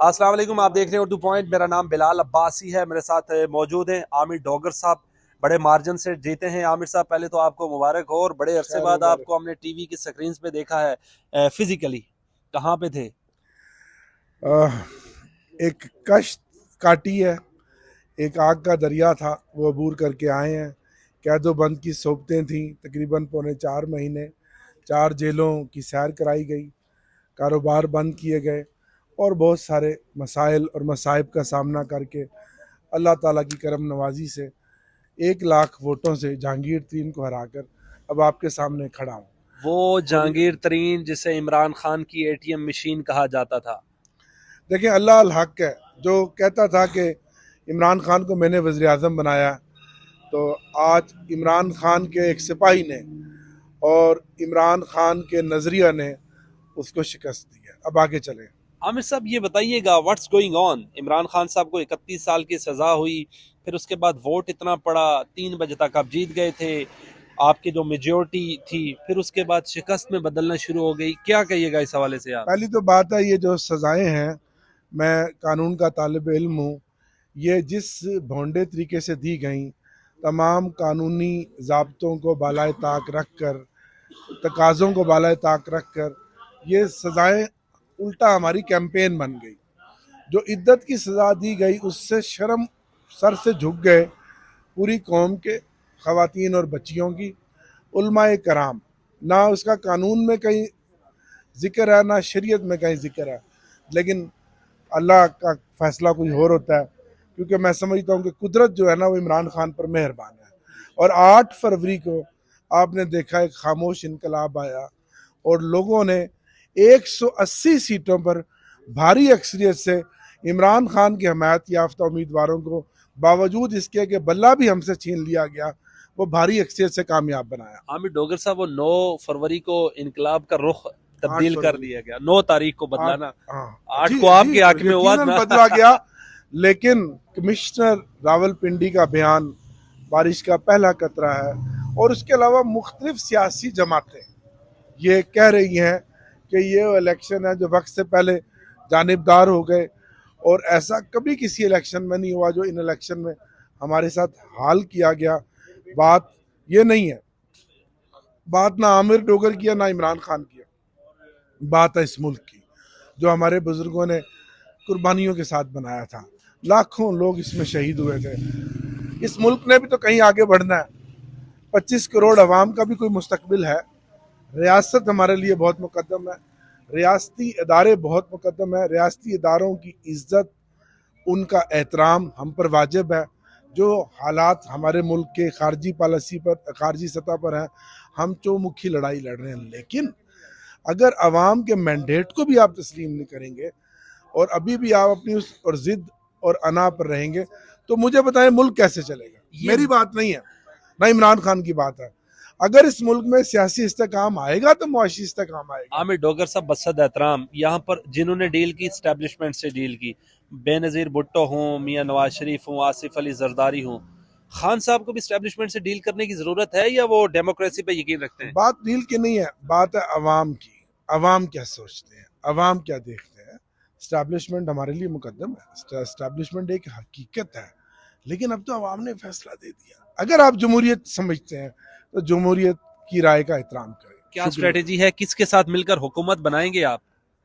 السلام علیکم، آپ دیکھ رہے ہیں اردو پوائنٹ۔ میرا نام بلال عباسی ہے، میرے ساتھ موجود ہیں عامر ڈوگر صاحب، بڑے مارجن سے جیتے ہیں۔ عامر صاحب پہلے تو آپ کو مبارک ہو، اور بڑے عرصے بعد آپ کو ہم نے ٹی وی کی سکرینز پہ دیکھا ہے۔ فزیکلی کہاں پہ تھے؟ ایک کشت کاٹی ہے، ایک آگ کا دریا تھا، وہ عبور کر کے آئے ہیں۔ قید و بند کی صحبتیں تھیں، تقریباً 4.25 مہینے 4 جیلوں کی سیر کرائی گئی، کاروبار بند کیے گئے، اور بہت سارے مسائل اور مصائب کا سامنا کر کے اللہ تعالیٰ کی کرم نوازی سے 1 لاکھ ووٹوں سے جہانگیر ترین کو ہرا کر اب آپ کے سامنے کھڑا ہوں۔ وہ جہانگیر ترین جسے عمران خان کی ATM مشین کہا جاتا تھا۔ دیکھیں، اللہ الحق ہے، جو کہتا تھا کہ عمران خان کو میں نے وزیر اعظم بنایا، تو آج عمران خان کے ایک سپاہی نے اور عمران خان کے نظریہ نے اس کو شکست دی ہے۔ اب آگے چلیں۔ عامر صاحب یہ بتائیے گا، what's going on? Imran Khan صاحب کو 31 سال کی سزا ہوئی، پھر اس کے بعد ووٹ اتنا پڑا، 3 بجے تک آپ جیت گئے تھے، آپ کی جو میجورٹی تھی، پھر اس کے بعد شکست میں بدلنا شروع ہو گئی۔ کیا کہیے گا اس حوالے سے آپ؟ پہلی تو بات ہے، یہ جو سزائیں ہیں، میں قانون کا طالب علم ہوں، یہ جس بھونڈے طریقے سے دی گئیں، تمام قانونی ضابطوں کو بالائے طاق رکھ کر، تقاضوں کو بالائے طاق رکھ کر، یہ سزائیں الٹا ہماری کیمپین بن گئی۔ جو عدت کی سزا دی گئی، اس سے شرم سر سے جھک گئے پوری قوم کے، خواتین اور بچیوں کی، علماء کرام۔ نہ اس کا قانون میں کہیں ذکر ہے، نہ شریعت میں کہیں ذکر ہے، لیکن اللہ کا فیصلہ کوئی اور ہوتا ہے، کیونکہ میں سمجھتا ہوں کہ قدرت جو ہے نا، وہ عمران خان پر مہربان ہے۔ اور 8 فروری کو آپ نے دیکھا ایک خاموش انقلاب آیا، اور لوگوں نے 180 سیٹوں پر بھاری اکثریت سے عمران خان کی حمایت یافتہ امیدواروں کو، باوجود اس کے کہ بلہ بھی ہم سے چھین لیا گیا، وہ بھاری اکثریت سے کامیاب بنایا۔ عامر ڈوگر صاحب، وہ 9 فروری کو انقلاب کا رخ تبدیل 8 کر فروری دیا گیا، 9 تاریخ کو بدلا نا، ہاں 8 جی کو آپ جی، کے حق میں ہوا یقیناً نا۔ بدلا گیا، لیکن کمشنر راول پنڈی کا بیان بارش کا پہلا قطرہ ہے، اور اس کے علاوہ مختلف سیاسی جماعتیں یہ کہہ رہی ہیں کہ یہ الیکشن ہے جو وقت سے پہلے جانبدار ہو گئے، اور ایسا کبھی کسی الیکشن میں نہیں ہوا جو ان الیکشن میں ہمارے ساتھ حال کیا گیا۔ بات یہ نہیں ہے، بات نہ عامر ڈوگر کی ہے، نہ عمران خان کی ہے، بات ہے اس ملک کی، جو ہمارے بزرگوں نے قربانیوں کے ساتھ بنایا تھا۔ لاکھوں لوگ اس میں شہید ہوئے تھے۔ اس ملک نے بھی تو کہیں آگے بڑھنا ہے۔ 25 کروڑ عوام کا بھی کوئی مستقبل ہے۔ ریاست ہمارے لیے بہت مقدم ہے، ریاستی ادارے بہت مقدم ہے، ریاستی اداروں کی عزت، ان کا احترام ہم پر واجب ہے۔ جو حالات ہمارے ملک کے خارجی پالیسی پر، خارجی سطح پر ہیں، ہم چومکھی لڑائی لڑ رہے ہیں، لیکن اگر عوام کے مینڈیٹ کو بھی آپ تسلیم نہیں کریں گے، اور ابھی بھی آپ اپنی اس اور ضد اور انا پر رہیں گے، تو مجھے بتائیں ملک کیسے چلے گا؟ میری بات نہیں ہے، نہ عمران خان کی بات ہے۔ اگر اس ملک میں سیاسی استحکام آئے گا تو معاشی استحکام آئے گا۔ عامر ڈوگر صاحب، بصد احترام، یہاں پر جنہوں نے ڈیل کی اسٹیبلشمنٹ سے ڈیل کی، بے نظیر بھٹو ہوں، میاں نواز شریف ہوں، آصف علی زرداری ہوں، خان صاحب کو بھی اسٹیبلشمنٹ سے ڈیل کرنے کی ضرورت ہے، یا وہ ڈیموکریسی پہ یقین رکھتے ہیں؟ بات ڈیل کی نہیں ہے، بات ہے عوام کی۔ عوام کیا سوچتے ہیں، عوام کیا دیکھتے ہیں۔ اسٹیبلشمنٹ ہمارے لیے مقدم ہے، اسٹیبلشمنٹ ایک حقیقت ہے، لیکن اب تو عوام نے فیصلہ دے دیا۔ اگر آپ جمہوریت سمجھتے ہیں تو جمہوریت کی رائے کا احترام کریں۔ کیا اسٹریٹجی ہے؟ کس کے ساتھ مل کر حکومت بنائیں گے آپ؟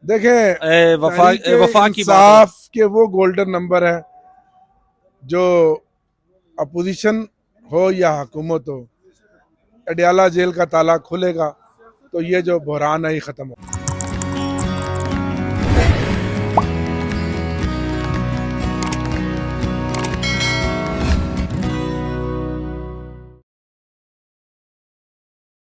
دیکھیں، تحریک وفا کی بات انصاف کے وہ گولڈن نمبر ہے، جو اپوزیشن ہو یا حکومت ہو، اڈیالہ جیل کا تالا کھلے گا تو یہ جو بحران ہے یہ ختم ہو۔